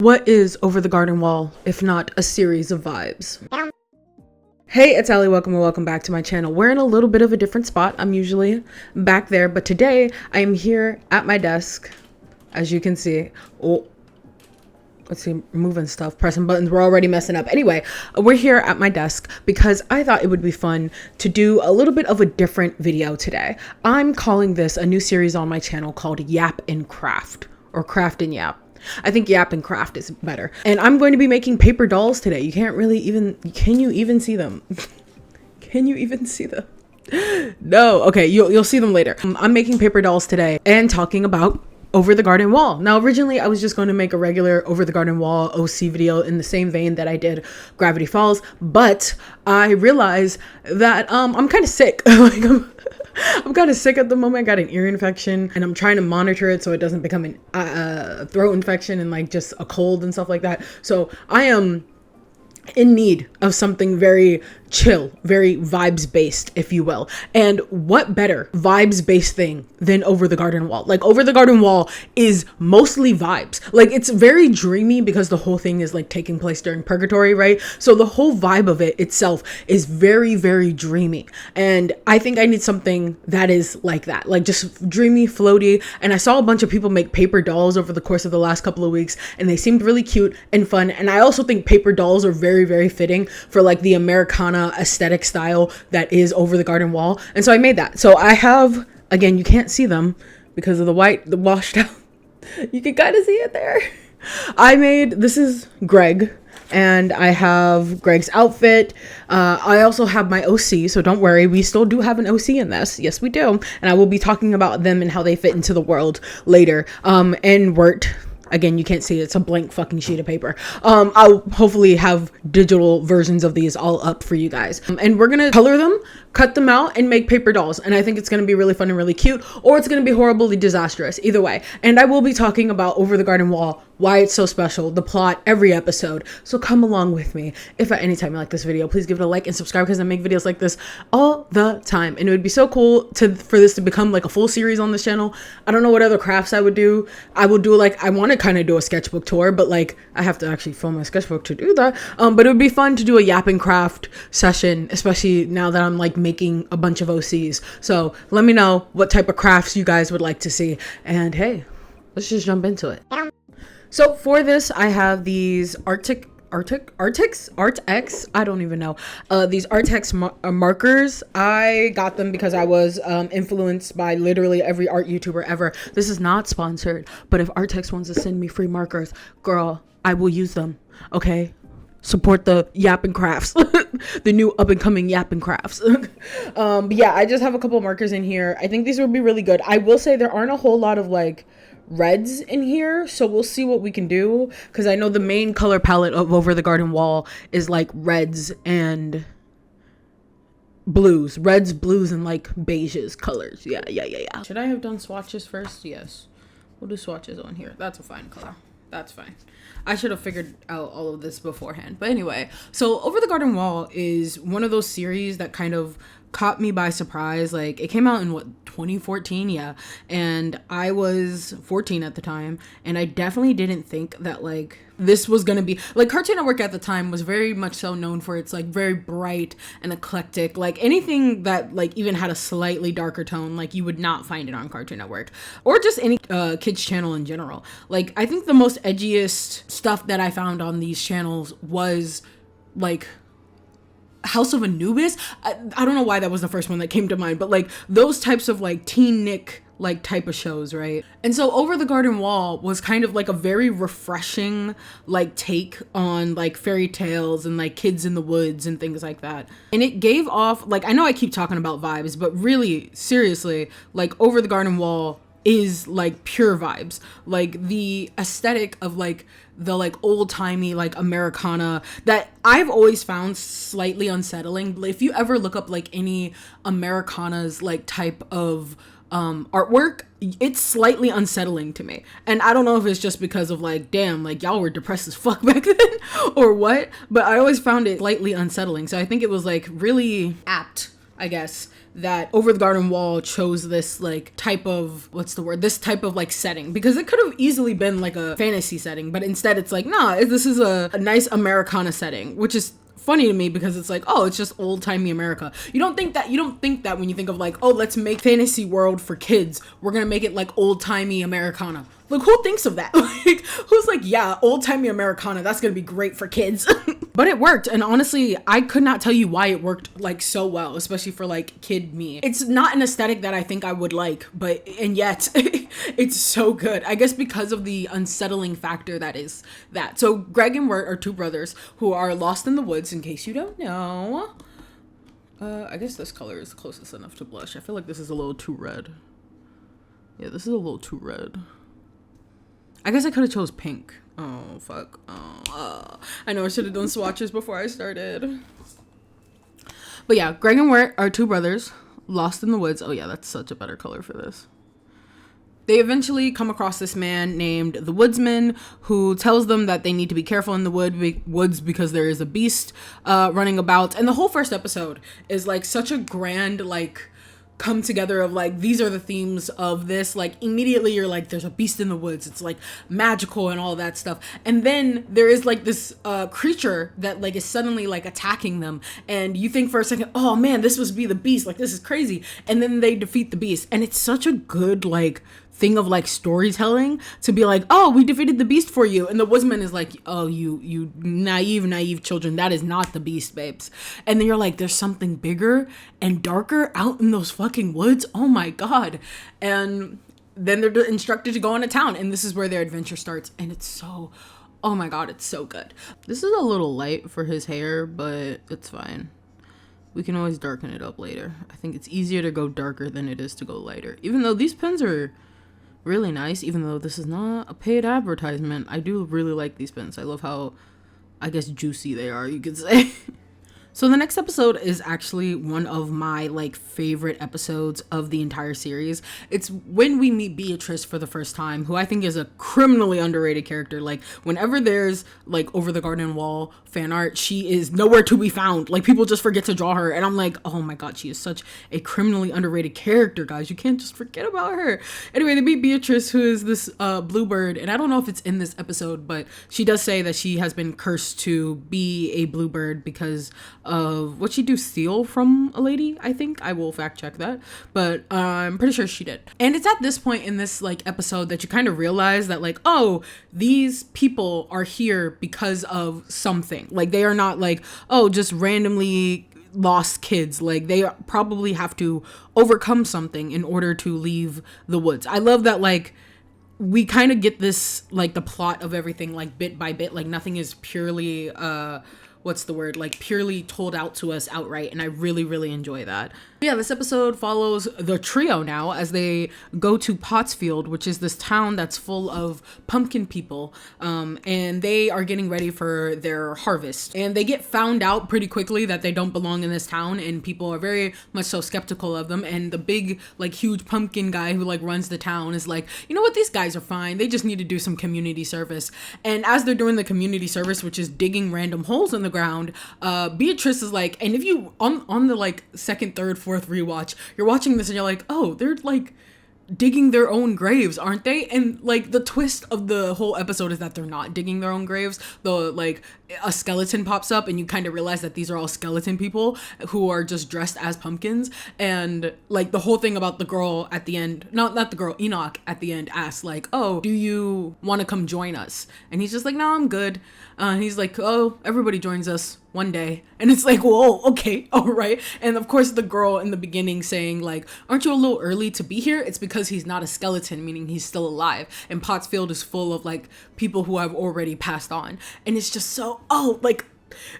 What is Over the Garden Wall, if not a series of vibes? Hey, it's Allie. Welcome and welcome back to my channel. We're in a little bit of a different spot. I'm usually back there, but today I am here at my desk, as you can see. Oh, let's see, moving stuff, pressing buttons. We're already messing up. Anyway, we're here at my desk because I thought it would be fun to do a little bit of a different video today. I'm calling this a new series on my channel called Yap and Craft, or Craft and Yap. I think Yap and Craft is better. And I'm going to be making paper dolls today. You can't really even, can you even see them? Can you even see them? No. Okay, you'll see them later. I'm making paper dolls today and talking about Over the Garden Wall. Now, originally I was just going to make a regular Over the Garden Wall OC video in the same vein that I did Gravity Falls, but I realized that I'm kind of sick. Like I'm kind of sick at the moment. I got an ear infection and I'm trying to monitor it so it doesn't become a throat infection and like just a cold and stuff like that. So I am in need of something very chill, very vibes based, if you will. And what better vibes based thing than Over the Garden Wall? Like, Over the Garden Wall is mostly vibes. Like, it's very dreamy because the whole thing is like taking place during purgatory, right? So the whole vibe of it itself is very, very dreamy. And I think I need something that is like that, like just dreamy, floaty. And I saw a bunch of people make paper dolls over the course of the last couple of weeks, and they seemed really cute and fun. And I also think paper dolls are very, very fitting for like the Americana aesthetic style that is Over the Garden Wall. And so I made that. So I have, again, you can't see them because of the washed out. You can kind of see it there. This is Greg, and I have Greg's outfit. I also have my OC, so don't worry, we still do have an OC in this. Yes, we do. And I will be talking about them and how they fit into the world later. And Wirt. Again, you can't see it. It's a blank fucking sheet of paper. I'll hopefully have digital versions of these all up for you guys. And we're going to color them, cut them out, and make paper dolls. And I think it's going to be really fun and really cute, or it's going to be horribly disastrous. Either way. And I will be talking about Over the Garden Wall, why it's so special, the plot, every episode. So come along with me. If at any time you like this video, please give it a like and subscribe, because I make videos like this all the time. And it would be so cool for this to become like a full series on this channel. I don't know what other crafts I would do. I would do like, I want to kind of do a sketchbook tour, but like I have to actually film my sketchbook to do that. But it would be fun to do a Yap and Craft session, especially now that I'm like making a bunch of OCs. So let me know what type of crafts you guys would like to see. And hey, let's just jump into it. So for this, I have these Arctex, I don't even know. These Arctex markers. I got them because I was influenced by literally every art YouTuber ever. This is not sponsored, but if Arctex wants to send me free markers, girl, I will use them. Okay? Support the Yap and Crafts, the new up and coming Yap and Crafts. But yeah, I just have a couple markers in here. I think these would be really good. I will say there aren't a whole lot of like reds in here, so we'll see what we can do, because I know the main color palette of Over the Garden Wall is like reds and blues, and like beiges colors. Yeah. Should I have done swatches first? Yes, we'll do swatches on here. That's a fine color. That's fine. I should have figured out all of this beforehand. But anyway, so Over the Garden Wall is one of those series that kind of caught me by surprise. Like, it came out in 2014? Yeah. And I was 14 at the time, and I definitely didn't think that like this was gonna be like, Cartoon Network at the time was very much so known for its like very bright and eclectic, like anything that like even had a slightly darker tone, like you would not find it on Cartoon Network or just any kids channel in general. Like, I think the most edgiest stuff that I found on these channels was like House of Anubis. I don't know why that was the first one that came to mind, but like those types of like teen Nick like type of shows, right? And so Over the Garden Wall was kind of like a very refreshing like take on like fairy tales and like kids in the woods and things like that. And it gave off, like, I know I keep talking about vibes, but really seriously, like Over the Garden Wall is like pure vibes. Like the aesthetic of like the like old-timey like Americana that I've always found slightly unsettling. If you ever look up like any Americana's like type of artwork, it's slightly unsettling to me. And I don't know if it's just because of like, damn, like y'all were depressed as fuck back then or what, but I always found it slightly unsettling. So I think it was like really apt I guess, that Over the Garden Wall chose this like type of, this type of like setting, because it could have easily been like a fantasy setting, but instead it's like, nah, this is a nice Americana setting, which is funny to me because it's like, oh, it's just old-timey America. You don't think that when you think of like, oh, let's make fantasy world for kids, we're gonna make it like old-timey Americana. Like, who thinks of that? Like, who's like, yeah, old-timey Americana, that's gonna be great for kids. But it worked, and honestly, I could not tell you why it worked like so well, especially for like kid me. It's not an aesthetic that I think I would like, and yet it's so good. I guess because of the unsettling factor that is that. So Greg and Wirt are two brothers who are lost in the woods, in case you don't know. I guess this color is closest enough to blush. I feel like this is a little too red. Yeah, this is a little too red. I guess I could have chose pink. Oh, fuck. I know I should have done swatches before I started. But yeah, Greg and Wirt are two brothers lost in the woods. Oh yeah, that's such a better color for this. They eventually come across this man named the Woodsman, who tells them that they need to be careful in the woods because there is a beast running about. And the whole first episode is like such a grand like come together of like, these are the themes of this. Like immediately you're like, there's a beast in the woods, it's like magical and all that stuff, and then there is like this creature that like is suddenly like attacking them, and you think for a second, oh man, this must be the beast, like this is crazy, and then they defeat the beast. And it's such a good like thing of like storytelling to be like, oh, we defeated the beast for you, and the woodsman is like, oh, you naive children, that is not the beast, babes. And then you're like, there's something bigger and darker out in those fucking woods, oh my god. And then they're instructed to go into town, and this is where their adventure starts, and it's so, oh my god, it's so good. This is a little light for his hair, but it's fine. We can always darken it up later. I think it's easier to go darker than it is to go lighter, even though these pens are really nice. Even though this is not a paid advertisement, I do really like these pens. I love how, I guess, juicy they are, you could say. So the next episode is actually one of my like favorite episodes of the entire series. It's when we meet Beatrice for the first time, who I think is a criminally underrated character. Like whenever there's like Over the Garden Wall fan art, she is nowhere to be found. Like people just forget to draw her, and I'm like, oh my god, she is such a criminally underrated character, guys. You can't just forget about her. Anyway, they meet Beatrice, who is this bluebird, and I don't know if it's in this episode, but she does say that she has been cursed to be a bluebird because of what she do, steal from a lady, I think. I will fact check that, but I'm pretty sure she did. And it's at this point in this like episode that you kind of realize that like, oh, these people are here because of something. Like they are not like, oh, just randomly lost kids. Like they probably have to overcome something in order to leave the woods. I love that like we kind of get this like the plot of everything like bit by bit. Like nothing is purely like purely told out to us outright, and I really enjoy that. Yeah, this episode follows the trio now as they go to Pottsfield, which is this town that's full of pumpkin people, and they are getting ready for their harvest, and they get found out pretty quickly that they don't belong in this town, and people are very much so skeptical of them. And the big like huge pumpkin guy who like runs the town is like, you know what, these guys are fine, they just need to do some community service. And as they're doing the community service, which is digging random holes in the ground, Beatrice is like, and if you on the like second, third, fourth rewatch, you're watching this and you're like, oh, they're like digging their own graves, aren't they? And like the twist of the whole episode is that they're not digging their own graves. The like a skeleton pops up and you kind of realize that these are all skeleton people who are just dressed as pumpkins. And like the whole thing about the girl at the end, not the girl, Enoch at the end asks like, oh, do you want to come join us? And he's just like, no, I'm good. And he's like, oh, everybody joins us one day. And it's like, whoa, okay, all right. And of course the girl in the beginning saying like, aren't you a little early to be here? It's because he's not a skeleton, meaning he's still alive, and Pottsfield is full of like people who have already passed on. And it's just so, oh, like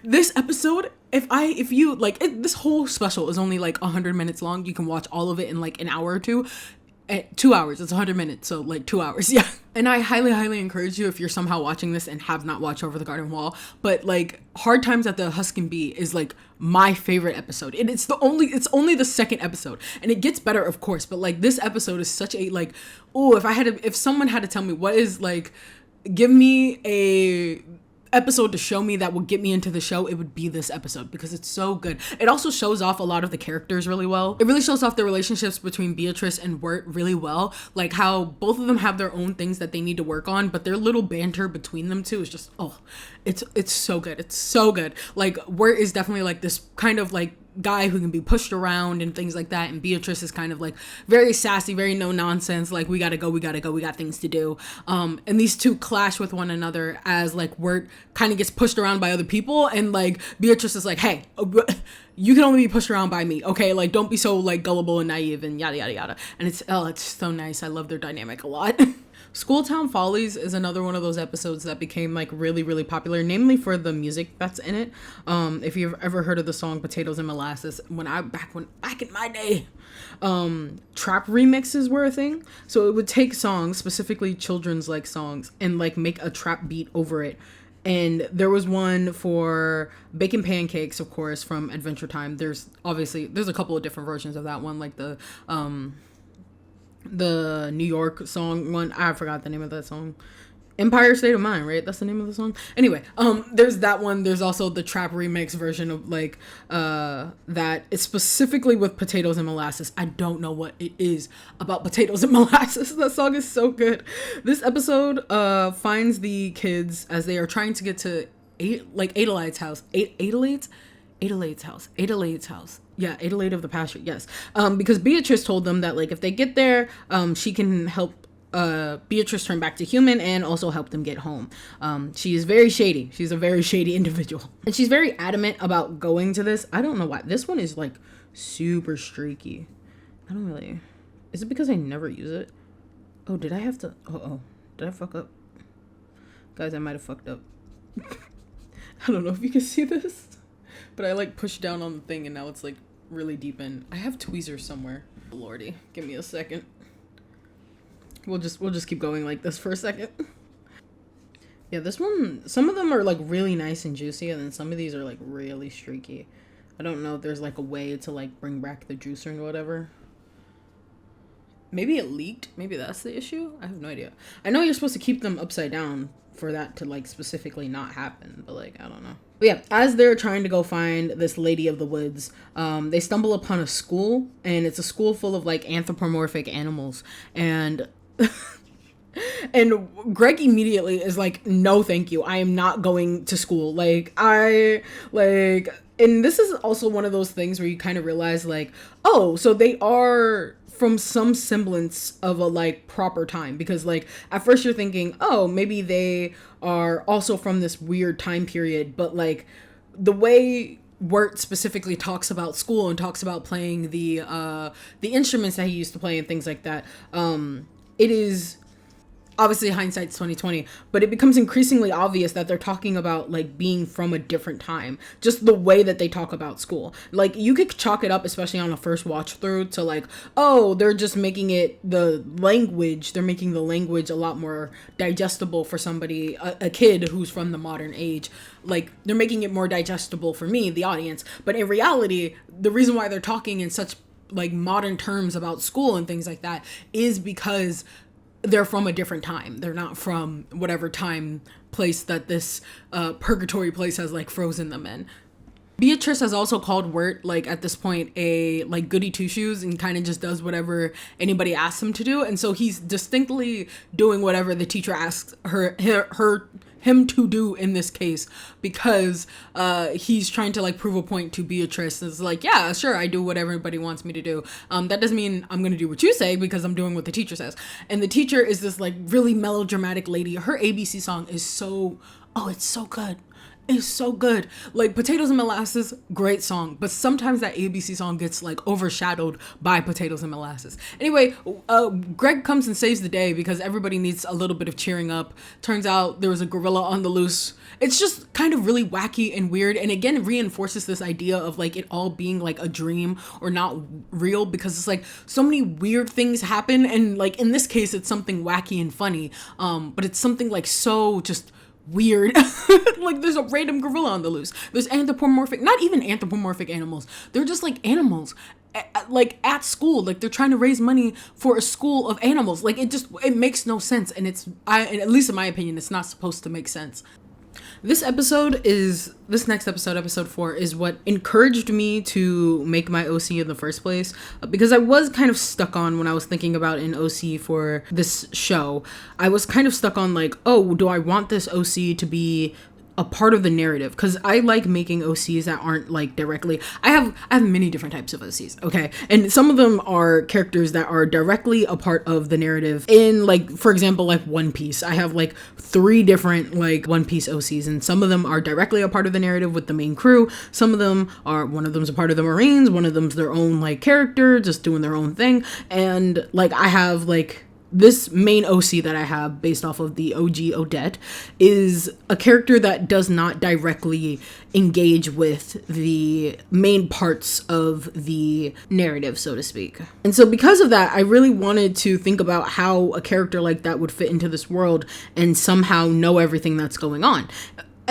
this episode, if you like it, this whole special is only like 100 minutes long. You can watch all of it in like an hour or two. 2 hours, it's 100 minutes, so like 2 hours, yeah. And I highly encourage you, if you're somehow watching this and have not watched Over the Garden Wall, but like Hard Times at the Husk and Bee is like my favorite episode, and it's only the second episode, and it gets better of course, but like this episode is such a like, oh, if someone had to tell me what is like, give me episode to show me that would get me into the show, it would be this episode because it's so good. It also shows off a lot of the characters really well. It really shows off the relationships between Beatrice and Wirt really well, like how both of them have their own things that they need to work on, but their little banter between them two is just, oh, it's so good. It's so good. Like Wirt is definitely like this kind of like guy who can be pushed around and things like that, and Beatrice is kind of like very sassy, very no nonsense, like we gotta go, we got things to do, and these two clash with one another as like Wirt kind of gets pushed around by other people, and like Beatrice is like, hey, you can only be pushed around by me, okay, like don't be so like gullible and naive and yada yada yada. And it's so nice. I love their dynamic a lot. Schooltown Follies is another one of those episodes that became like really, really popular, namely for the music that's in it. If you've ever heard of the song Potatoes and Molasses, back in my day, trap remixes were a thing. So it would take songs, specifically children's like songs, and like make a trap beat over it. And there was one for Bacon Pancakes, of course, from Adventure Time. There's a couple of different versions of that one, like the New York song one. I forgot the name of that song. Empire State of Mind, right? That's the name of the song. Anyway, there's that one. There's also the trap remix version of like that is specifically with Potatoes and Molasses. I don't know what it is about Potatoes and Molasses. That song is so good. This episode finds the kids as they are trying to get to Adelaide's house. Adelaide's house. Yeah, Adelaide of the Pasture, yes. Because Beatrice told them that, like, if they get there, she can help Beatrice turn back to human and also help them get home. She is very shady. She's a very shady individual. And she's very adamant about going to this. I don't know why. This one is, like, super streaky. Is it because I never use it? Oh, did I have to? Did I fuck up? Guys, I might have fucked up. I don't know if you can see this. But I like pushed down on the thing and now it's like really deep in. I have tweezers somewhere. Lordy, give me a second. We'll just keep going like this for a second. Yeah, this one, some of them are like really nice and juicy, and then some of these are like really streaky. I don't know if there's like a way to like bring back the juice or whatever. Maybe it leaked. Maybe that's the issue. I have no idea. I know you're supposed to keep them upside down for that to like specifically not happen, but like I don't know. But yeah, as they're trying to go find this lady of the woods, they stumble upon a school, and it's a school full of like anthropomorphic animals, and and Greg immediately is like, no thank you, I am not going to school. And this is also one of those things where you kind of realize like, oh, so they are from some semblance of a like proper time, because like at first you're thinking, oh, maybe they are also from this weird time period, but like the way Wirt specifically talks about school and talks about playing the instruments that he used to play and things like that, it is obviously hindsight's 2020, but it becomes increasingly obvious that they're talking about like being from a different time. Just the way that they talk about school, like you could chalk it up, especially on a first watch through, to like, oh, they're just making it they're making the language a lot more digestible for somebody, a kid who's from the modern age. Like they're making it more digestible for me, the audience. But in reality, the reason why they're talking in such like modern terms about school and things like that is because they're from a different time. They're not from whatever time place that this purgatory place has like frozen them in. Beatrice has also called Wirt, like at this point, a like goody two shoes, and kind of just does whatever anybody asks him to do. And so he's distinctly doing whatever the teacher asks him to do in this case, because he's trying to like prove a point to Beatrice. It's like, yeah, sure, I do what everybody wants me to do. That doesn't mean I'm gonna do what you say, because I'm doing what the teacher says. And the teacher is this like really melodramatic lady. Her ABC song is it's so good. It's so good. Like Potatoes and Molasses, great song, but sometimes that ABC song gets like overshadowed by Potatoes and Molasses. Anyway, Greg comes and saves the day because everybody needs a little bit of cheering up. Turns out there was a gorilla on the loose. It's just kind of really wacky and weird, and again it reinforces this idea of like it all being like a dream or not real, because it's like so many weird things happen, and like in this case it's something wacky and funny, but it's something like so just weird. Like there's a random gorilla on the loose. There's not even anthropomorphic animals. They're just like animals like at school. Like they're trying to raise money for a school of animals. Like it makes no sense. And at least in my opinion, it's not supposed to make sense. This next episode, episode 4, is what encouraged me to make my OC in the first place, because I was kind of stuck on, when I was thinking about an OC for this show, I was kind of stuck on like, oh, do I want this OC to be a part of the narrative? Because I like making OCs that aren't like directly, I have many different types of OCs, okay, and some of them are characters that are directly a part of the narrative. In like, for example, like One Piece, I have like 3 different like One Piece OCs, and some of them are directly a part of the narrative with the main crew. Some of them are, one of them's a part of the Marines, one of them's their own like character just doing their own thing. And like I have like this main OC that I have based off of the OG Odette is a character that does not directly engage with the main parts of the narrative, so to speak. And so because of that, I really wanted to think about how a character like that would fit into this world and somehow know everything that's going on.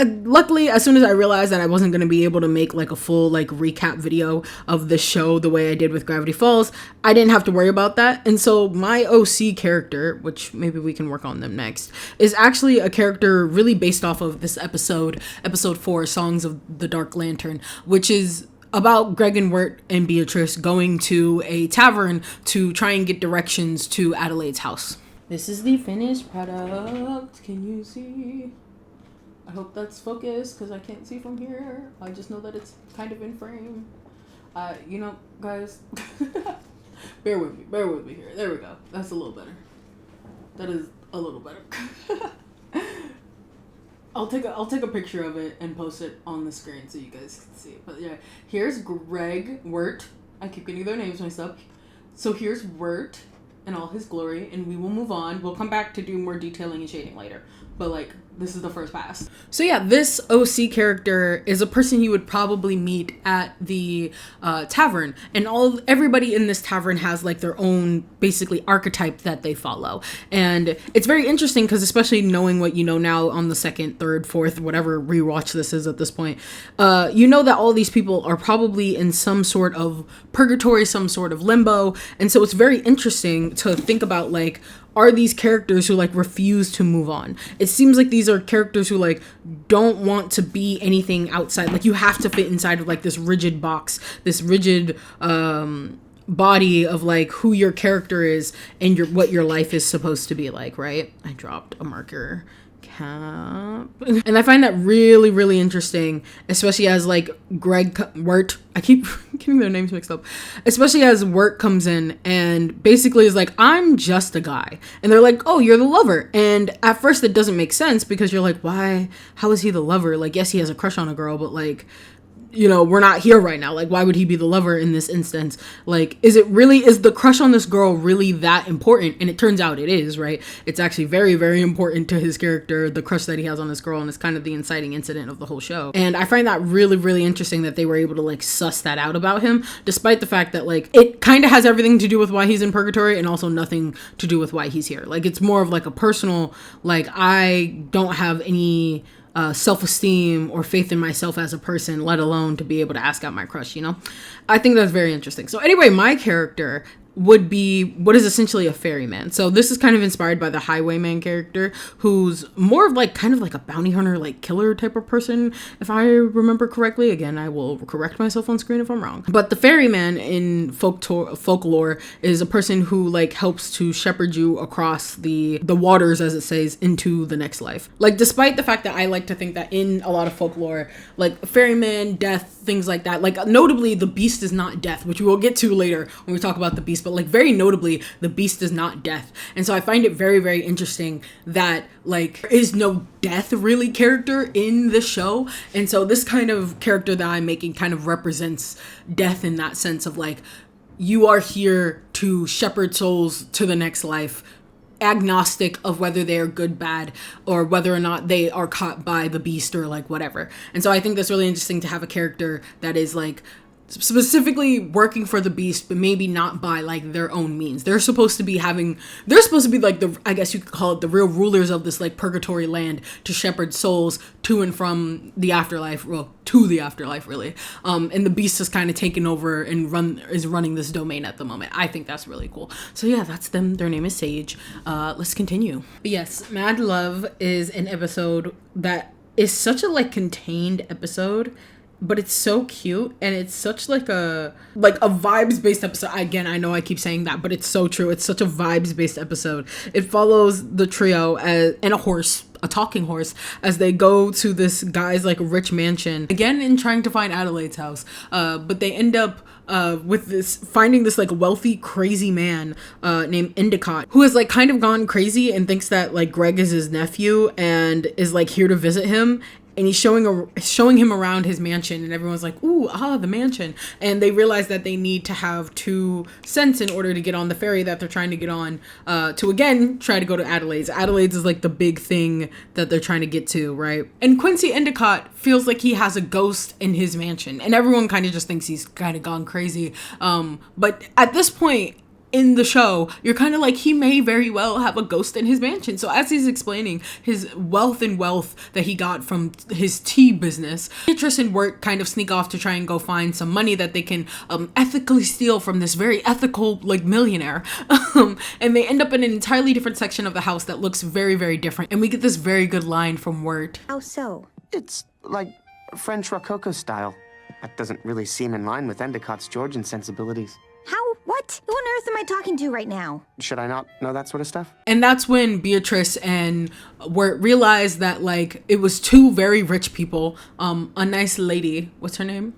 Luckily, as soon as I realized that I wasn't going to be able to make like a full like recap video of the show the way I did with Gravity Falls, I didn't have to worry about that. And so my OC character, which maybe we can work on them next, is actually a character really based off of this episode 4, Songs of the Dark Lantern, which is about Greg and Wirt and Beatrice going to a tavern to try and get directions to Adelaide's house. This is the finished product. Can you see? I hope that's focused because I can't see from here. I just know that it's kind of in frame. You know, guys, bear with me here. There we go. That's a little better. That is a little better. I'll take a picture of it and post it on the screen so you guys can see it. But yeah, here's Greg Wirt. I keep getting their names mixed up. So here's Wirt in all his glory, and we will move on. We'll come back to do more detailing and shading later. But like, this is the first pass. So yeah, this OC character is a person you would probably meet at the tavern, and everybody in this tavern has like their own basically archetype that they follow. And it's very interesting because, especially knowing what you know now on the 2nd, 3rd, 4th, whatever rewatch this is at this point, you know that all these people are probably in some sort of purgatory, some sort of limbo. And so it's very interesting to think about, like, are these characters who like refuse to move on? It seems like these are characters who like don't want to be anything outside. Like, you have to fit inside of like this rigid box, this rigid body of like who your character is and what your life is supposed to be like, right? I dropped a marker cap. And I find that really, really interesting, especially as like Wirt, I keep getting their names mixed up, especially as Wirt comes in and basically is like, I'm just a guy. And they're like, oh, you're the lover. And at first it doesn't make sense because you're like, why? How is he the lover? Like, yes, he has a crush on a girl, but like, you know, we're not here right now. Like, why would he be the lover in this instance? Like, is the crush on this girl really that important? And it turns out it is, right? It's actually very, very important to his character, the crush that he has on this girl, and it's kind of the inciting incident of the whole show. And I find that really, really interesting that they were able to like suss that out about him, despite the fact that like it kind of has everything to do with why he's in purgatory and also nothing to do with why he's here. Like, it's more of like a personal, like, I don't have any self-esteem or faith in myself as a person, let alone to be able to ask out my crush, you know? I think that's very interesting. So anyway, my character would be what is essentially a ferryman. So this is kind of inspired by the highwayman character, who's more of like kind of like a bounty hunter, like killer type of person, if I remember correctly. Again, I will correct myself on screen if I'm wrong. But the ferryman in folklore is a person who like helps to shepherd you across the waters, as it says, into the next life. Like, despite the fact that I like to think that in a lot of folklore, like ferryman, death, things like that, like notably the beast is not death, which we will get to later when we talk about the beast, but like very notably the beast is not death. And so I find it very, very interesting that like there is no death really character in the show. And so this kind of character that I'm making kind of represents death in that sense of like, you are here to shepherd souls to the next life, agnostic of whether they are good, bad, or whether or not they are caught by the beast or like whatever. And so I think that's really interesting to have a character that is like specifically working for the beast, but maybe not by like their own means. They're supposed to be like the, I guess you could call it, the real rulers of this like purgatory land, to shepherd souls to and from the afterlife, well, to the afterlife really. And the beast has kind of taken over and is running this domain at the moment. I think that's really cool. So yeah, that's them. Their name is Sage. Let's continue. But yes, Mad Love is an episode that is such a like contained episode, but it's so cute, and it's such like a vibes based episode. Again, I know I keep saying that, but it's so true. It's such a vibes based episode. It follows the trio and a talking horse, as they go to this guy's like rich mansion, again in trying to find Adelaide's house, but they end up finding this like wealthy crazy man named Endicott, who has like kind of gone crazy and thinks that like Greg is his nephew and is like here to visit him. And he's showing him around his mansion, and everyone's like, ooh, the mansion. And they realize that they need to have 2 cents in order to get on the ferry that they're trying to get on, to again try to go to Adelaide's. Adelaide's is like the big thing that they're trying to get to, right? And Quincy Endicott feels like he has a ghost in his mansion, and everyone kind of just thinks he's kind of gone crazy. But at this point in the show, you're kind of like, he may very well have a ghost in his mansion. So as he's explaining his wealth that he got from his tea business, Beatrice and Wirt kind of sneak off to try and go find some money that they can ethically steal from this very ethical like millionaire. And they end up in an entirely different section of the house that looks very, very different. And we get this very good line from Wirt. How so? It's like French Rococo style. That doesn't really seem in line with Endicott's Georgian sensibilities. How? What? Who on earth am I talking to right now? Should I not know that sort of stuff? And that's when Beatrice and Wirt realized that like it was 2 very rich people. A nice lady. What's her name?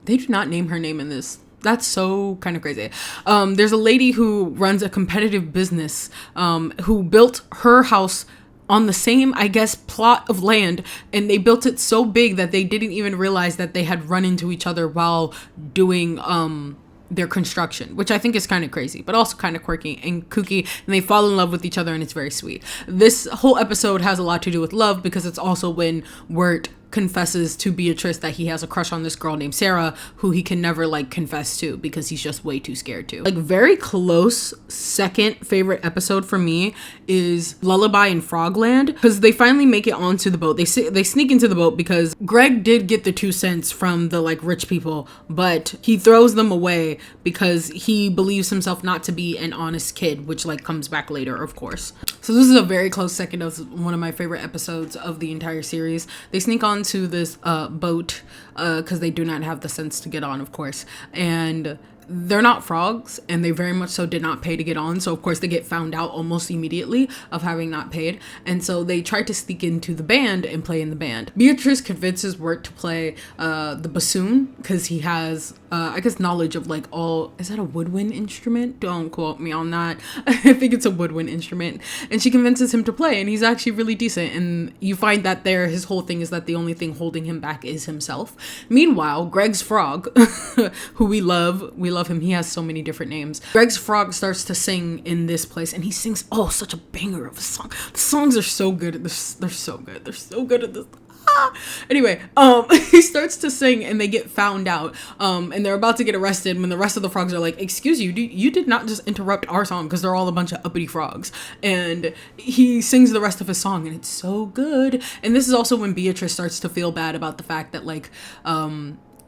They do not name her name in this. That's so kind of crazy. There's a lady who runs a competitive business, who built her house on the same, I guess, plot of land, and they built it so big that they didn't even realize that they had run into each other while doing their construction, which I think is kind of crazy, but also kind of quirky and kooky, and they fall in love with each other, and it's very sweet. This whole episode has a lot to do with love, because it's also when Wirt confesses to Beatrice that he has a crush on this girl named Sarah, who he can never like confess to because he's just way too scared to. Like, very close second favorite episode for me is Lullaby in Frogland, because they finally make it onto the boat. They sneak into the boat because Greg did get the 2 cents from the like rich people, but he throws them away because he believes himself not to be an honest kid, which like comes back later, of course. So this is a very close second of one of my favorite episodes of the entire series. They sneak on to this boat because they do not have the sense to get on, of course, and they're not frogs, and they very much so did not pay to get on. So of course they get found out almost immediately of having not paid, and so they try to sneak into the band and play in the band. Beatrice convinces Wirt to play the bassoon because he has I guess knowledge of like all, is that a woodwind instrument? Don't quote me on that. I think it's a woodwind instrument, and she convinces him to play, and he's actually really decent. And you find that there, his whole thing is that the only thing holding him back is himself. Meanwhile, Greg's frog, who we love him. He has so many different names. Greg's frog starts to sing in this place, and he sings such a banger of a song. The songs are so good. They're so good. They're so good at this. Anyway, he starts to sing, and they get found out, and they're about to get arrested when the rest of the frogs are like, excuse you, you did not just interrupt our song, because they're all a bunch of uppity frogs. And he sings the rest of his song, and it's so good. And this is also when Beatrice starts to feel bad about the fact that like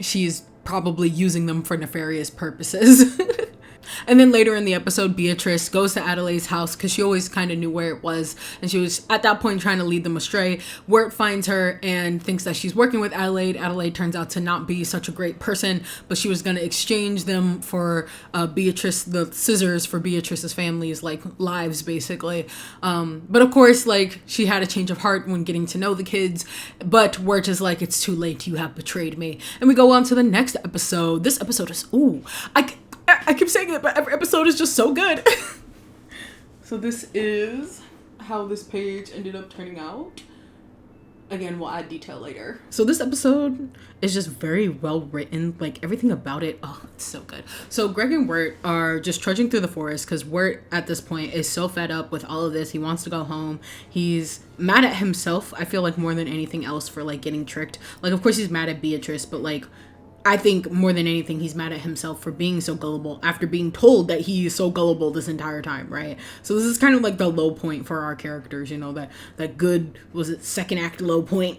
she's probably using them for nefarious purposes. And then later in the episode, Beatrice goes to Adelaide's house because she always kind of knew where it was, and she was at that point trying to lead them astray. Wirt finds her and thinks that she's working with Adelaide. Adelaide turns out to not be such a great person, but she was going to exchange them for Beatrice, the scissors for Beatrice's family's like lives, basically. But of course, like, she had a change of heart when getting to know the kids, but Wirt is like, it's too late, you have betrayed me. And we go on to the next episode. This episode is, I keep saying it, but every episode is just so good. So this is how this page ended up turning out. Again, we'll add detail later. So this episode is just very well written. Like, everything about it, it's so good. So Greg and Wirt are just trudging through the forest because Wirt at this point is so fed up with all of this. He wants to go home. He's mad at himself, I feel like, more than anything else, for like getting tricked. Like, of course he's mad at Beatrice, but like, I think more than anything, he's mad at himself for being so gullible after being told that he is so gullible this entire time, right? So this is kind of like the low point for our characters, you know, that good, was it second act low point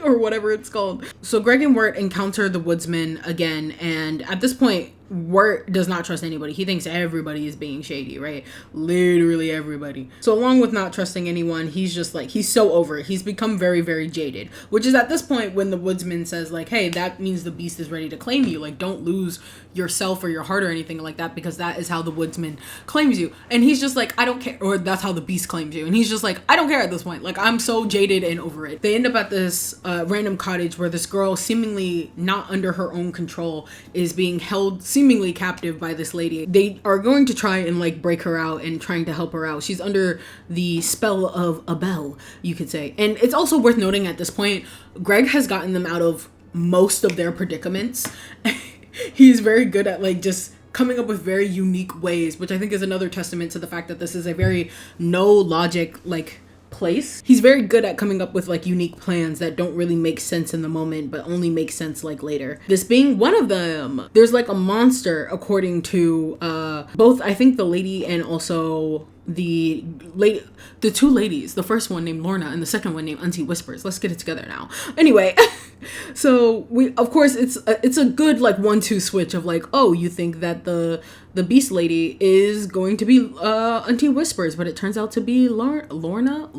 or whatever it's called. So Greg and Wirt encounter the woodsman again, and at this point, Wirt does not trust anybody. He thinks everybody is being shady, right? Literally everybody. So along with not trusting anyone, he's just like, he's so over it. He's become very, very jaded, which is at this point when the woodsman says like, hey, that means the beast is ready to claim you. Like, don't lose yourself or your heart or anything like that, because that is how the woodsman claims you. And he's just like, I don't care. Or that's how the beast claims you. And he's just like, I don't care at this point. Like, I'm so jaded and over it. They end up at this random cottage where this girl, seemingly not under her own control, is being held seemingly captive by this lady. They are going to try and like break her out and trying to help her out. She's under the spell of a bell, you could say. And it's also worth noting at this point, Greg has gotten them out of most of their predicaments. He's very good at like just coming up with very unique ways, which I think is another testament to the fact that this is a very no logic like place. He's very good at coming up with like unique plans that don't really make sense in the moment but only make sense like later. This being one of them. There's like a monster, according to both I think the lady and also the two ladies, the first one named Lorna and the second one named Auntie Whispers. Let's get it together now. Anyway, so we, of course, it's a good like 1-2 switch of like, oh, you think that the beast lady is going to be Auntie Whispers, but it turns out to be Lorna.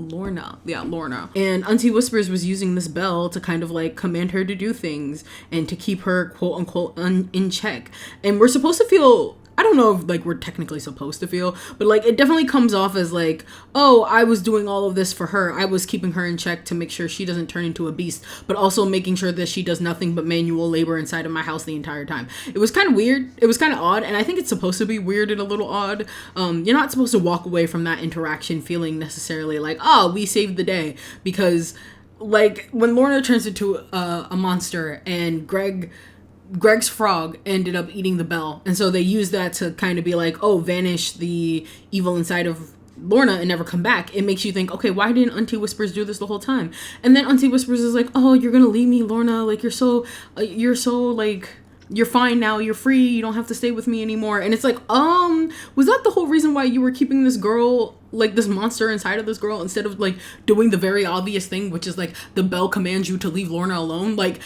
Yeah, Lorna. And Auntie Whispers was using this bell to kind of like command her to do things and to keep her quote unquote in check. And we're supposed to feel, I don't know if like we're technically supposed to feel, but like it definitely comes off as like, oh, I was doing all of this for her. I was keeping her in check to make sure she doesn't turn into a beast, but also making sure that she does nothing but manual labor inside of my house the entire time. It was kind of weird. It was kind of odd. And I think it's supposed to be weird and a little odd. You're not supposed to walk away from that interaction feeling necessarily like, oh, we saved the day, because like when Lorna turns into a monster and Greg's frog ended up eating the bell. And so they use that to kind of be like, oh, vanish the evil inside of Lorna and never come back. It makes you think, okay, why didn't Auntie Whispers do this the whole time? And then Auntie Whispers is like, oh, you're gonna leave me, Lorna. Like, you're so like, you're fine now. You're free. You don't have to stay with me anymore. And it's like, was that the whole reason why you were keeping this girl, like this monster inside of this girl, instead of like doing the very obvious thing, which is like the bell commands you to leave Lorna alone? Like,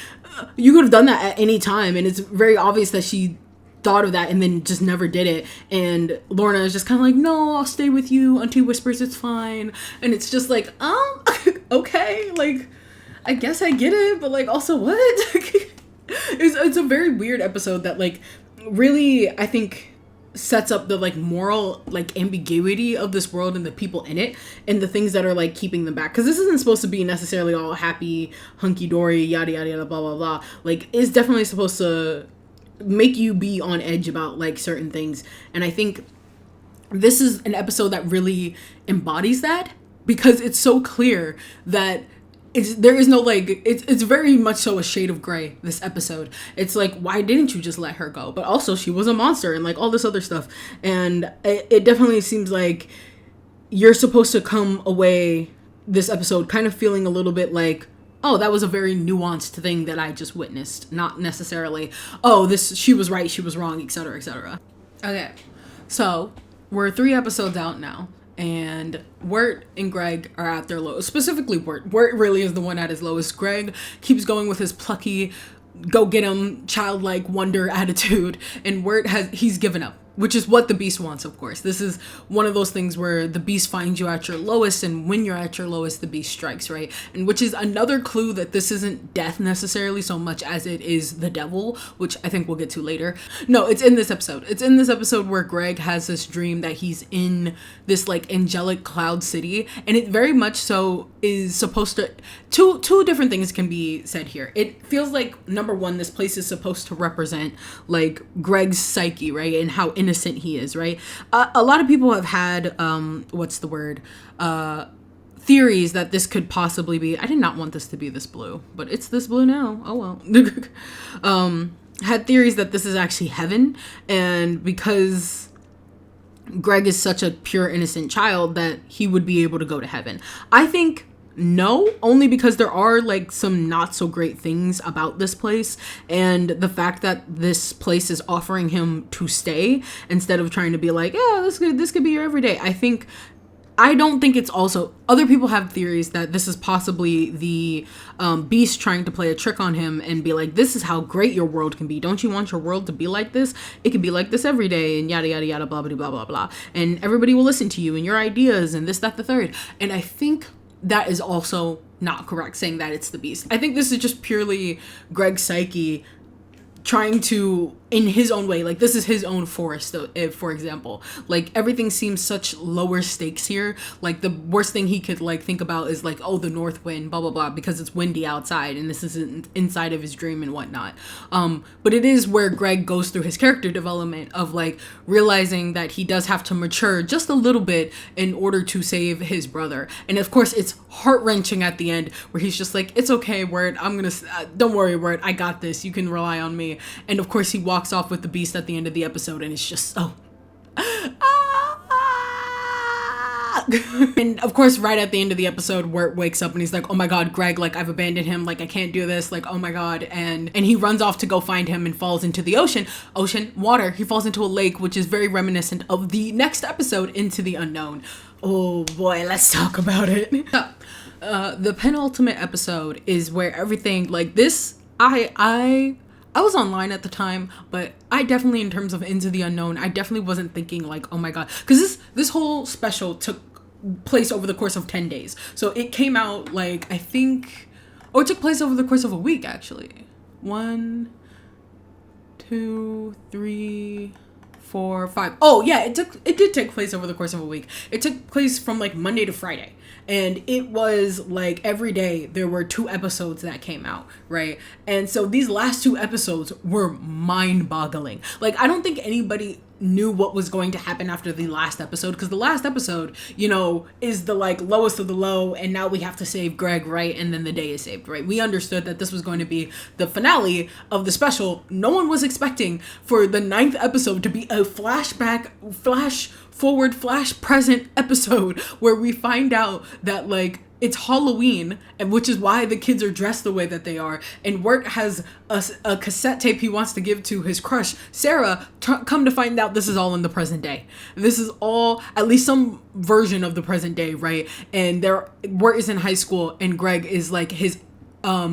you could have done that at any time. And it's very obvious that she thought of that and then just never did it. And Lorna is just kind of like, no, I'll stay with you. Auntie Whispers, it's fine. And it's just like, okay, like, I guess I get it, but like, also what? It's a very weird episode that like really, I think, sets up the like moral like ambiguity of this world and the people in it and the things that are like keeping them back, because this isn't supposed to be necessarily all happy hunky-dory yada yada yada blah blah blah. Like, it's definitely supposed to make you be on edge about like certain things. And I think this is an episode that really embodies that, because it's so clear that there is no like, it's very much so a shade of gray, this episode. It's like, why didn't you just let her go? But also she was a monster and like all this other stuff. And it definitely seems like you're supposed to come away this episode kind of feeling a little bit like, oh, that was a very nuanced thing that I just witnessed. Not necessarily, oh, she was right, she was wrong, etc., etc. Okay, so we're 3 episodes out now. And Wirt and Greg are at their lowest. Specifically Wirt. Wirt really is the one at his lowest. Greg keeps going with his plucky, go get him, childlike wonder attitude. And Wirt he's given up, which is what the beast wants, of course. This is one of those things where the beast finds you at your lowest, and when you're at your lowest, the beast strikes, right? And which is another clue that this isn't death necessarily so much as it is the devil, which I think we'll get to later. No, it's in this episode. It's in this episode where Greg has this dream that he's in this like angelic cloud city, and it very much so is supposed to, two different things can be said here. It feels like, number one, this place is supposed to represent like Greg's psyche, right? And how innocent he is, right? A lot of people have had theories that this could possibly be, I did not want this to be this blue, but it's this blue now, oh well. Had theories that this is actually heaven, and because Greg is such a pure innocent child that he would be able to go to heaven. I think no, only because there are like some not so great things about this place, and the fact that this place is offering him to stay instead of trying to be like, yeah, this could be your everyday. I think I don't think it's also, other people have theories that this is possibly the Beast trying to play a trick on him and be like, this is how great your world can be. Don't you want your world to be like this? It can be like this every day, and yada, yada, yada, blah, blah, blah, blah, blah. And everybody will listen to you and your ideas and this, that, the third. And I think that is also not correct, saying that it's the Beast. I think this is just purely Greg's psyche trying to, in his own way, like, this is his own forest, if, for example, like, everything seems such lower stakes here. Like, the worst thing he could, like, think about is, like, oh, the north wind, blah, blah, blah, because it's windy outside, and this isn't inside of his dream and whatnot. But it is where Greg goes through his character development of, like, realizing that he does have to mature just a little bit in order to save his brother. And, of course, it's heart-wrenching at the end, where he's just like, it's okay, Wirt, I'm gonna, don't worry, Wirt, I got this, you can rely on me. And of course he walks off with the Beast at the end of the episode, and it's just so and of course right at the end of the episode, Wirt wakes up and he's like, oh my god, Greg, like, I've abandoned him, like, I can't do this, like, oh my god. And he runs off to go find him and falls into the ocean, water. He falls into a lake, which is very reminiscent of the next episode, Into the Unknown. Oh boy, let's talk about it. The penultimate episode is where everything, like, this, I was online at the time, but I definitely, in terms of Into the Unknown, I definitely wasn't thinking like, oh my god, because this whole special took place over the course of 10 days. So it came out, like, I think, or it took place over the course of a week, actually. 1, 2, 3, 4, 5. Oh yeah, it did take place over the course of a week. It took place from like Monday to Friday. And it was like every day there were 2 episodes that came out, right? And so these last 2 episodes were mind-boggling. Like, I don't think anybody knew what was going to happen after the last episode, because the last episode, you know, is the like lowest of the low, and now we have to save Greg, right? And then the day is saved, right? We understood that this was going to be the finale of the special. No one was expecting for the 9th episode to be a flashback, flash forward, flash present episode where we find out that, like, it's Halloween, and which is why the kids are dressed the way that they are, and Wirt has a cassette tape he wants to give to his crush Sarah. Come to find out, this is all in the present day. This is all at least some version of the present day, right? And Wirt is in high school, and Greg is like his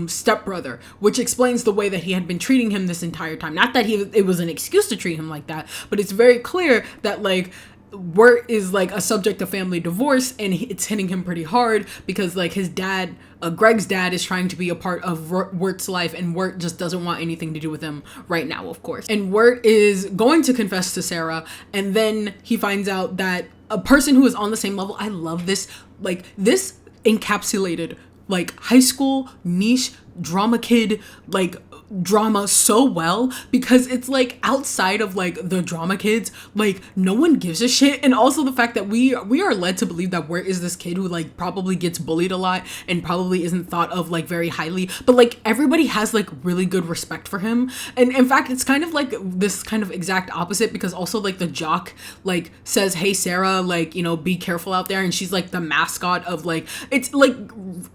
stepbrother, which explains the way that he had been treating him this entire time. Not that it was an excuse to treat him like that, but it's very clear that, like, Wirt is like a subject of family divorce, and it's hitting him pretty hard because, like, his dad, Greg's dad, is trying to be a part of Wirt's life, and Wirt just doesn't want anything to do with him right now, of course. And Wirt is going to confess to Sarah, and then he finds out that a person who is on the same level, I love this, like, this encapsulated, like, high school niche drama kid, like, drama so well, because it's like outside of like the drama kids, like, no one gives a shit. And also the fact that we are led to believe that Wirt is this kid who, like, probably gets bullied a lot and probably isn't thought of, like, very highly, but, like, everybody has, like, really good respect for him. And in fact, it's kind of like this kind of exact opposite, because also, like, the jock, like, says, hey Sarah, like, you know, be careful out there, and she's like the mascot of, like, it's like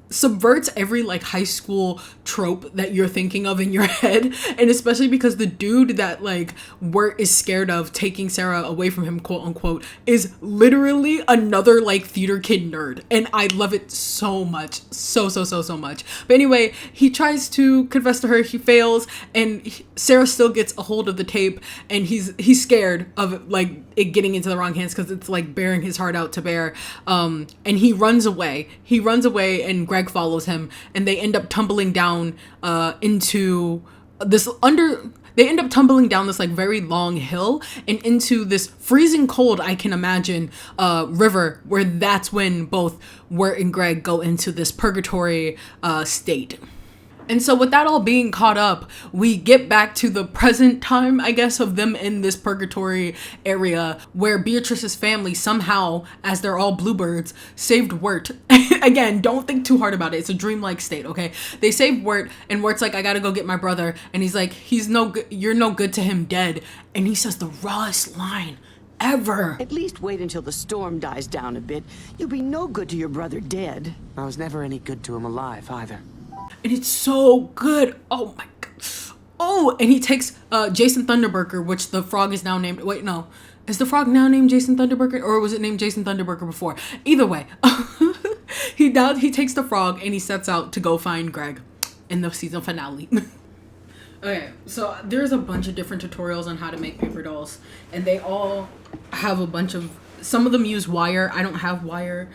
subverts every, like, high school trope that you're thinking of in your head. And especially because the dude that, like, Wirt is scared of taking Sarah away from him, quote unquote, is literally another, like, theater kid nerd, and I love it so much, so much. But anyway, he tries to confess to her, he fails, and Sarah still gets a hold of the tape, and he's scared of, like, it getting into the wrong hands because it's, like, bearing his heart out to bear, and he runs away, and Greg follows him, and they end up tumbling down into this they end up tumbling down this, like, very long hill and into this freezing cold, I can imagine, river, where that's when both Wirt and Greg go into this purgatory state. And so with that all being caught up, we get back to the present time, I guess, of them in this purgatory area where Beatrice's family somehow, as they're all bluebirds, saved Wirt. Again, don't think too hard about it. It's a dreamlike state, okay? They save Wirt, and Wirt's like, I gotta go get my brother. And he's like, you're no good to him dead. And he says the rawest line ever. At least wait until the storm dies down a bit. You'll be no good to your brother dead. I was never any good to him alive, either. And it's so good. Oh my god. Oh, and he takes Jason Thunderburger, which the frog is now named. Wait, no. Is the frog now named Jason Thunderburger, or was it named Jason Thunderburger before? Either way, he takes the frog and he sets out to go find Greg in the season finale. Okay, so there's a bunch of different tutorials on how to make paper dolls, and they all have a bunch of, some of them use wire. I don't have wire,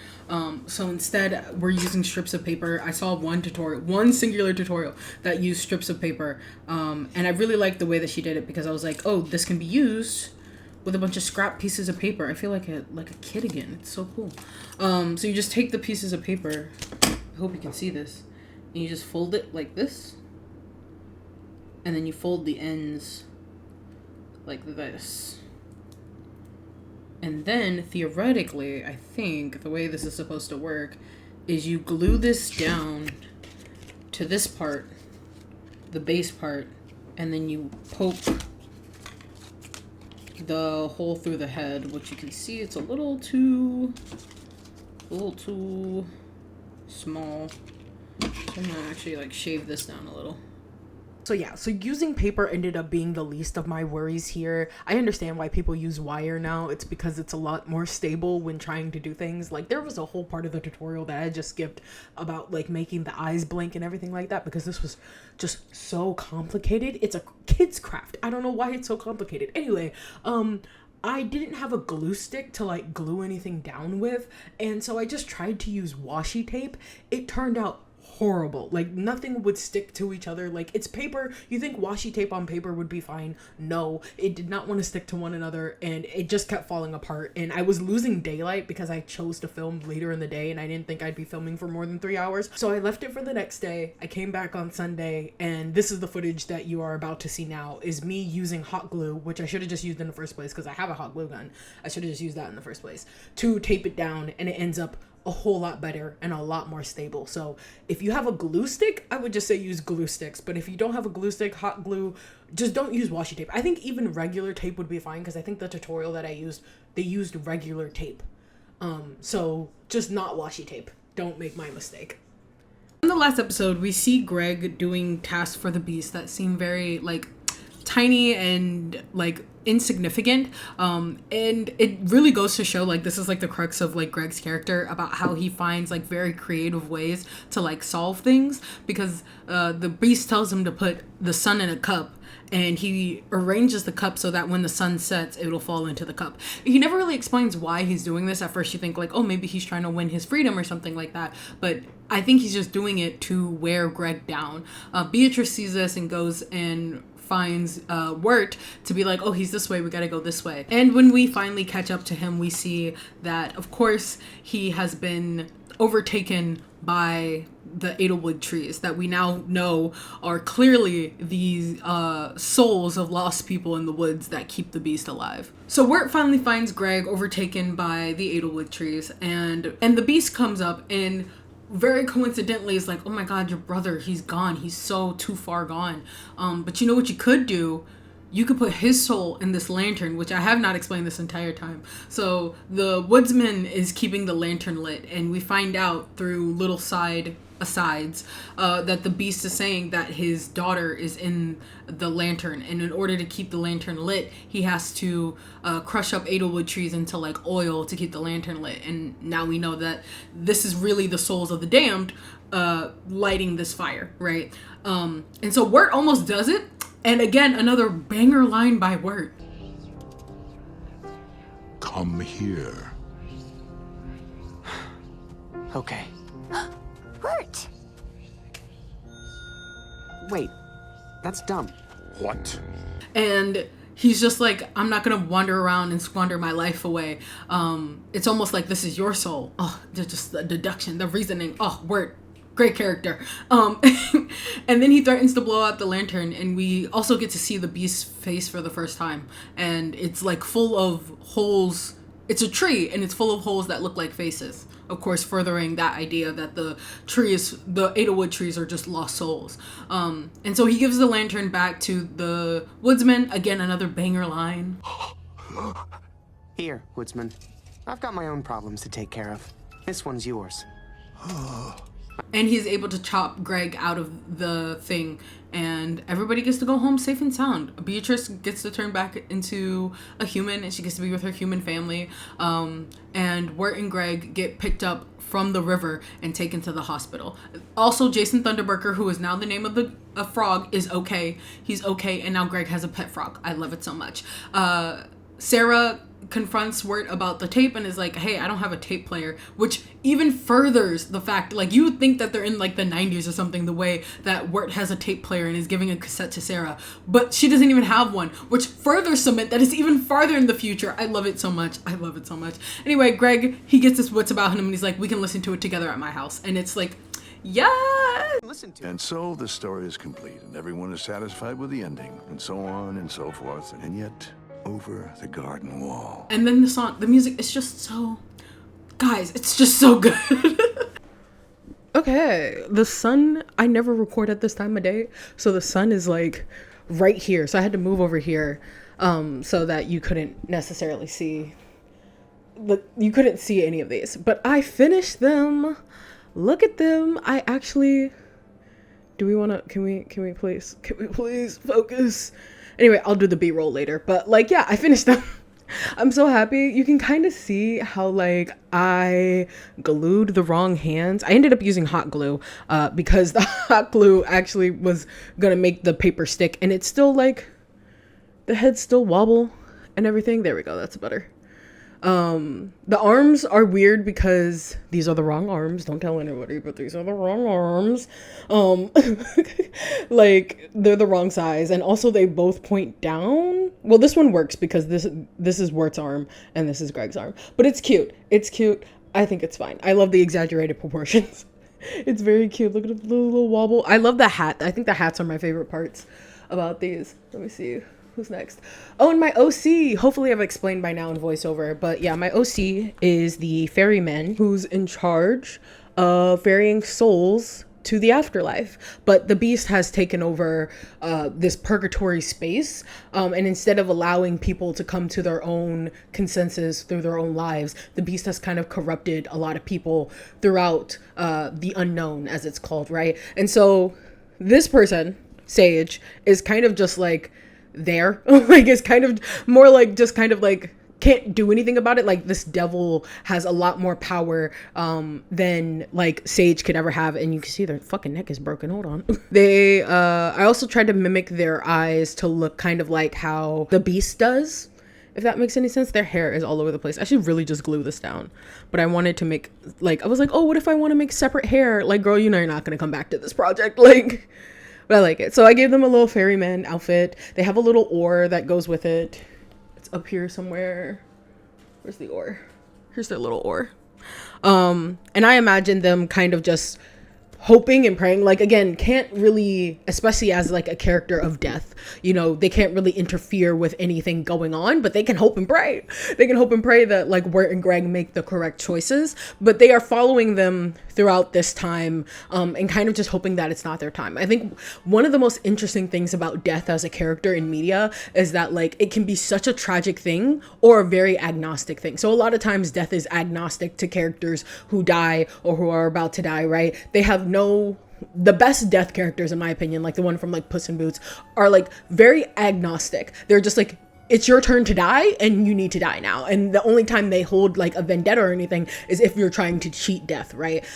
so instead we're using strips of paper. I saw one singular tutorial that used strips of paper, and I really liked the way that she did it, because I was like, oh, this can be used with a bunch of scrap pieces of paper. I feel like a kid again. It's so cool. So you just take the pieces of paper, I hope you can see this, and you just fold it like this. And then you fold the ends like this. And then, theoretically, I think the way this is supposed to work is you glue this down to this part, the base part, and then you poke the hole through the head, which you can see it's a little too small. So I'm gonna actually like shave this down a little. So yeah, so using paper ended up being the least of my worries here. I understand why people use wire now. It's because it's a lot more stable when trying to do things. Like, there was a whole part of the tutorial that I just skipped about like making the eyes blink and everything like that, because this was just so complicated. It's a kid's craft. I don't know why it's so complicated. Anyway, I didn't have a glue stick to like glue anything down with, and so I just tried to use washi tape. It turned out horrible. Like, nothing would stick to each other. Like, it's paper. You think washi tape on paper would be fine? No, it did not want to stick to one another, and it just kept falling apart. And I was losing daylight because I chose to film later in the day, and I didn't think I'd be filming for more than 3 hours. So I left it for the next day. I came back on Sunday, and this is the footage that you are about to see now, is me using hot glue, which I should have just used in the first place because I have a hot glue gun. I should have just used that in the first place, to tape it down, and it ends up a whole lot better and a lot more stable. So if you have a glue stick, I would just say use glue sticks. But if you don't have a glue stick, hot glue, just don't use washi tape. I think even regular tape would be fine, because I think the tutorial that I used, they used regular tape. So just not washi tape. Don't make my mistake. In the last episode, we see Greg doing tasks for the Beast that seem very like tiny and like insignificant, and it really goes to show like this is like the crux of like Greg's character, about how he finds like very creative ways to like solve things, because the Beast tells him to put the sun in a cup, and he arranges the cup so that when the sun sets, it'll fall into the cup. He never really explains why he's doing this. At first you think like, oh, maybe he's trying to win his freedom or something like that, but I think he's just doing it to wear Greg down. Beatrice sees this and goes and finds Wirt to be like, oh, he's this way, we gotta go this way. And when we finally catch up to him, we see that of course he has been overtaken by the Edelwood trees that we now know are clearly these souls of lost people in the woods that keep the Beast alive. So Wirt finally finds Greg overtaken by the Edelwood trees, and the Beast comes up and very coincidentally is like, oh my god, your brother, he's gone, he's so too far gone. But you know what you could do? You could put his soul in this lantern, which I have not explained this entire time. So the woodsman is keeping the lantern lit, and we find out through little asides that the Beast is saying that his daughter is in the lantern, and in order to keep the lantern lit, he has to crush up Edelwood trees into like oil to keep the lantern lit. And now we know that this is really the souls of the damned lighting this fire, right? And so Wirt almost does it, and again, another banger line by Wirt. Come here. Okay. Wirt! Wait, that's dumb. What? And he's just like, I'm not gonna wander around and squander my life away. It's almost like this is your soul. Oh, just the deduction, the reasoning. Oh, Wirt, great character. And then he threatens to blow out the lantern, and we also get to see the Beast's face for the first time, and it's like full of holes. It's a tree, and it's full of holes that look like faces, of course furthering that idea that the Edelwood trees are just lost souls. And so he gives the lantern back to the woodsman. Again, another banger line. Here, woodsman. I've got my own problems to take care of. This one's yours. And he's able to chop Greg out of the thing, and everybody gets to go home safe and sound. Beatrice gets to turn back into a human, and she gets to be with her human family. And Wirt and Greg get picked up from the river and taken to the hospital. Also, Jason Thunderburker, who is now the name of the frog, is okay. He's okay, and now Greg has a pet frog. I love it so much. Sarah confronts Wirt about the tape and is like, hey, I don't have a tape player, which even furthers the fact, like, you would think that they're in like the 90s or something, the way that Wirt has a tape player and is giving a cassette to Sarah, but she doesn't even have one, which further cement that it's even farther in the future. I love it so much. I love it so much. Anyway, Greg, he gets his wits about him and he's like, we can listen to it together at my house. And it's like, yeah. Listen to And so the story is complete, and everyone is satisfied with the ending, and so on and so forth. And yet, over the garden wall. And then the song, the music is just so, guys, it's just so good. Okay, the sun, I never record at this time of day, so the sun is like right here. So I had to move over here so that you couldn't necessarily see, you couldn't see any of these. But I finished them. Look at them. I actually, do we want to, can we please focus? Anyway, I'll do the B-roll later, but like, yeah, I finished them. I'm so happy. You can kind of see how like I glued the wrong hands. I ended up using hot glue because the hot glue actually was gonna make the paper stick, and it's still like, the heads still wobble and everything. There we go, that's better. The arms are weird because these are the wrong arms. Don't tell anybody, but these are the wrong arms. Like, they're the wrong size, and also they both point down. Well, this one works because this is Wirt's arm and this is Greg's arm, but it's cute. It's cute. I think it's fine. I love the exaggerated proportions. It's very cute. Look at the little wobble. I love the hat. I think the hats are my favorite parts about these. Let me see. Who's next? Oh, and my OC. Hopefully I've explained by now in voiceover. But yeah, my OC is the ferryman who's in charge of ferrying souls to the afterlife. But the beast has taken over this purgatory space. And instead of allowing people to come to their own consensus through their own lives, the beast has kind of corrupted a lot of people throughout the unknown, as it's called, right? And so this person, Sage, is kind of just like there. Like, it's kind of more like just kind of like can't do anything about it. Like, this devil has a lot more power than like Sage could ever have, and you can see their fucking neck is broken. Hold on. They I also tried to mimic their eyes to look kind of like how the beast does, if that makes any sense. Their hair is all over the place. I should really just glue this down, but I wanted to make, like, I was like, oh, what if I want to make separate hair? Like, girl, you know you're not gonna come back to this project. Like, but I like it. So I gave them a little ferryman outfit. They have a little oar that goes with it. It's up here somewhere. Where's the oar? Here's their little oar. And I imagine them kind of just hoping and praying. Like, again, can't really, especially as like a character of death, you know, they can't really interfere with anything going on, but they can hope and pray. They can hope and pray that like Wirt and Greg make the correct choices, but they are following them throughout this time and kind of just hoping that it's not their time. I think one of the most interesting things about death as a character in media is that like it can be such a tragic thing or a very agnostic thing. So a lot of times death is agnostic to characters who die or who are about to die, right? They have the best death characters, in my opinion, like the one from like Puss in Boots, are like very agnostic. They're just like, it's your turn to die and you need to die now. And the only time they hold like a vendetta or anything is if you're trying to cheat death, right?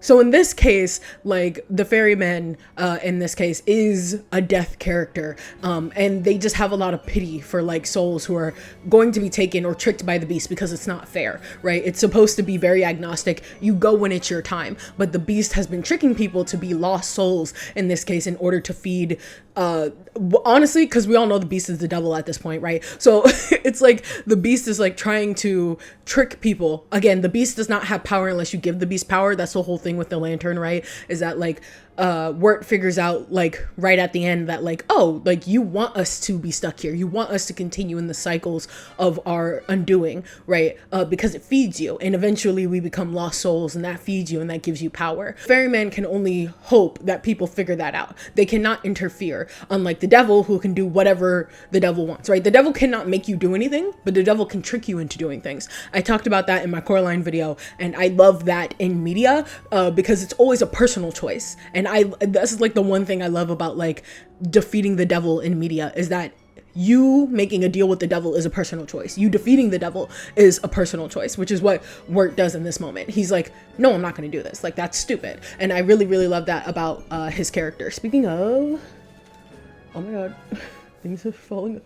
So in this case, like the ferryman in this case is a death character. And they just have a lot of pity for like souls who are going to be taken or tricked by the beast because it's not fair, right? It's supposed to be very agnostic. You go when it's your time, but the beast has been tricking people to be lost souls in this case in order to feed, honestly, because we all know the beast is the devil at this point, right? So it's like the beast is like trying to trick people. Again, the beast does not have power unless you give the beast power. That's the whole thing with the lantern, right? Is that like Wirt figures out like right at the end that like, oh, like you want us to be stuck here, you want us to continue in the cycles of our undoing, right? Because it feeds you, and eventually we become lost souls, and that feeds you and that gives you power. Ferryman can only hope that people figure that out. They cannot interfere, unlike the devil, who can do whatever the devil wants, right? The devil cannot make you do anything, but the devil can trick you into doing things. I talked about that in my Coraline video, and I love that in media because it's always a personal choice. And this is like the one thing I love about like defeating the devil in media, is that you making a deal with the devil is a personal choice. You defeating the devil is a personal choice, which is what Wirt does in this moment. He's like, no, I'm not going to do this. Like, that's stupid. And I really, really love that about his character. Speaking of, oh my God, things are falling.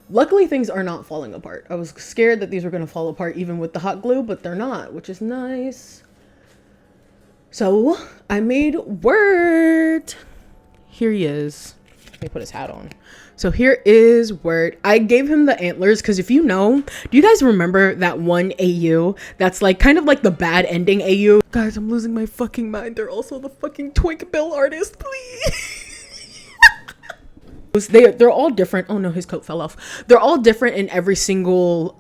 Luckily, things are not falling apart. I was scared that these were going to fall apart even with the hot glue, but they're not, which is nice. So I made Wirt. Here he is. Let me put his hat on. So here is Wirt. I gave him the antlers because if you know, do you guys remember that one AU that's like kind of like the bad ending AU? Guys, I'm losing my fucking mind. They're also the fucking Twink Bill artist, please. They're all different. Oh no, his coat fell off. They're all different in every single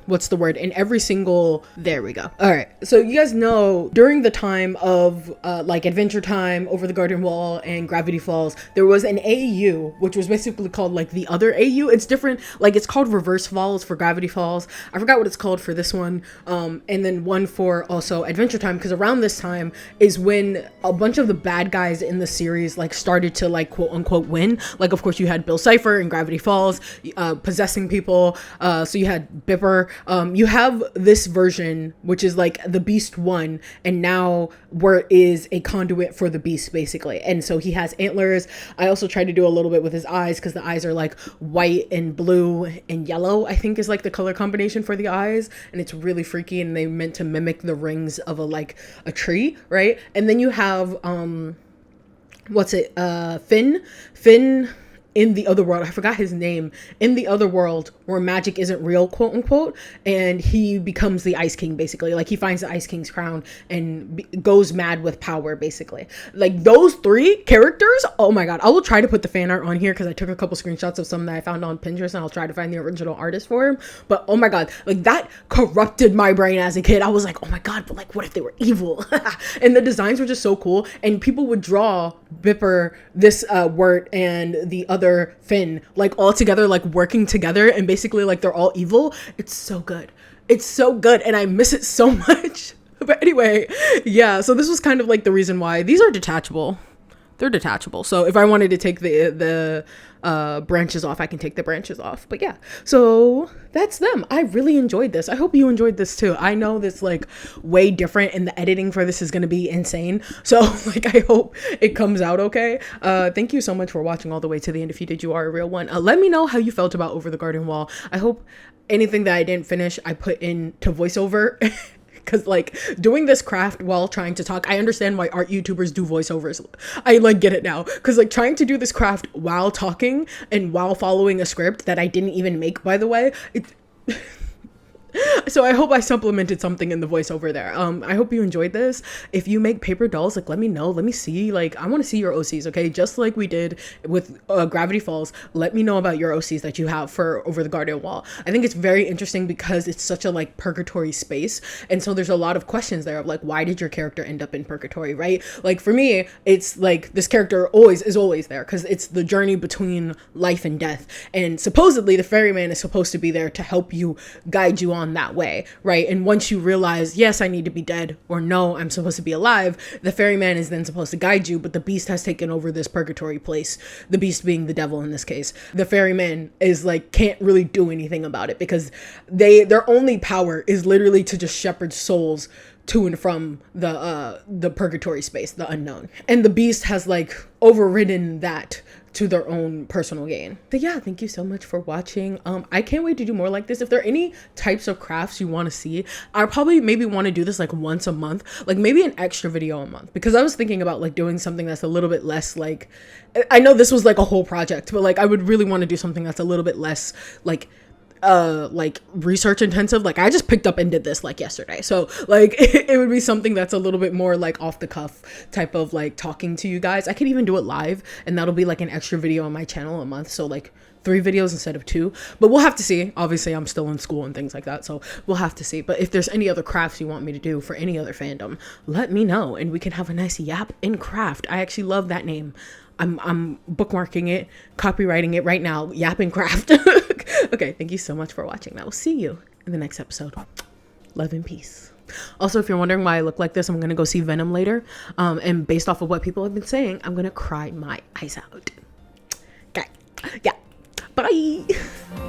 what's the word, in every single, there we go. All right, so you guys know during the time of like Adventure Time, Over the Garden Wall, and Gravity Falls, there was an AU which was basically called like the other AU. It's different, like it's called Reverse Falls for Gravity Falls. I forgot what it's called for this one, and then one for also Adventure Time, because around this time is when a bunch of the bad guys in the series like started to like quote unquote win. Like of course you had Bill Cipher in Gravity Falls possessing people, so you had Bipper. You have this version, which is like the Beast 1, and now Wirt is a conduit for the Beast, basically. And so he has antlers. I also tried to do a little bit with his eyes, because the eyes are like white and blue and yellow, I think is like the color combination for the eyes. And it's really freaky, and they meant to mimic the rings of a tree, right? And then you have, Finn in the other world. I forgot his name. In the other world where magic isn't real, quote unquote, and he becomes the Ice King, basically. Like he finds the Ice King's crown and goes mad with power, basically. Like those three characters, oh my God. I will try to put the fan art on here because I took a couple screenshots of some that I found on Pinterest, and I'll try to find the original artist for him. But oh my God, like that corrupted my brain as a kid. I was like, oh my God, but like what if they were evil? And the designs were just so cool, and people would draw Bipper, this Wirt, and the other Finn like all together, like working together, and basically like they're all evil. It's so good. It's so good, and I miss it so much. But anyway, yeah, so this was kind of like the reason why these are detachable. They're detachable, so if I wanted to take the branches off, I can take the branches off. But yeah, so that's them. I really enjoyed this. I hope you enjoyed this too. I know this like way different, and the editing for this is going to be insane, so like I hope it comes out okay. Thank you so much for watching all the way to the end. If you did, you are a real one. Let me know how you felt about Over the Garden Wall. I hope anything that I didn't finish I put into voiceover. Because like doing this craft while trying to talk, I understand why art YouTubers do voiceovers. I like get it now, because like trying to do this craft while talking and while following a script that I didn't even make, by the way, so I hope I supplemented something in the voiceover there. I hope you enjoyed this. If you make paper dolls, like let me know. Let me see. Like I want to see your OCs, okay? Just like we did with Gravity Falls. Let me know about your OCs that you have for Over the Garden Wall. I think it's very interesting because it's such a like purgatory space, and so there's a lot of questions there of like, why did your character end up in purgatory, right? Like for me, it's like this character is always there because it's the journey between life and death, and supposedly the ferryman is supposed to be there to help you, guide you on that way, right? And once you realize, yes, I need to be dead, or no, I'm supposed to be alive, the ferryman is then supposed to guide you, but the beast has taken over this purgatory place, the beast being the devil in this case. The ferryman is like can't really do anything about it because their only power is literally to just shepherd souls to and from the purgatory space, the unknown, and the beast has like overridden that to their own personal gain. But yeah, thank you so much for watching. I can't wait to do more like this. If there are any types of crafts you want to see, I probably maybe want to do this like once a month, like maybe an extra video a month, because I was thinking about like doing something that's a little bit less like, I know this was like a whole project, but like I would really want to do something that's a little bit less like like research intensive. Like I just picked up and did this like yesterday, so like it would be something that's a little bit more like off the cuff type of like talking to you guys. I could even do it live, and that'll be like an extra video on my channel a month, so like 3 videos instead of 2, but we'll have to see. Obviously I'm still in school and things like that, so we'll have to see. But if there's any other crafts you want me to do for any other fandom, let me know and we can have a nice yap in craft. I actually love that name. I'm bookmarking it, copywriting it right now. Yap and craft. Okay, thank you so much for watching. I will see you in the next episode. Love and peace. Also, if you're wondering why I look like this, I'm gonna go see Venom later, and based off of what people have been saying, I'm gonna cry my eyes out. Okay, yeah, bye.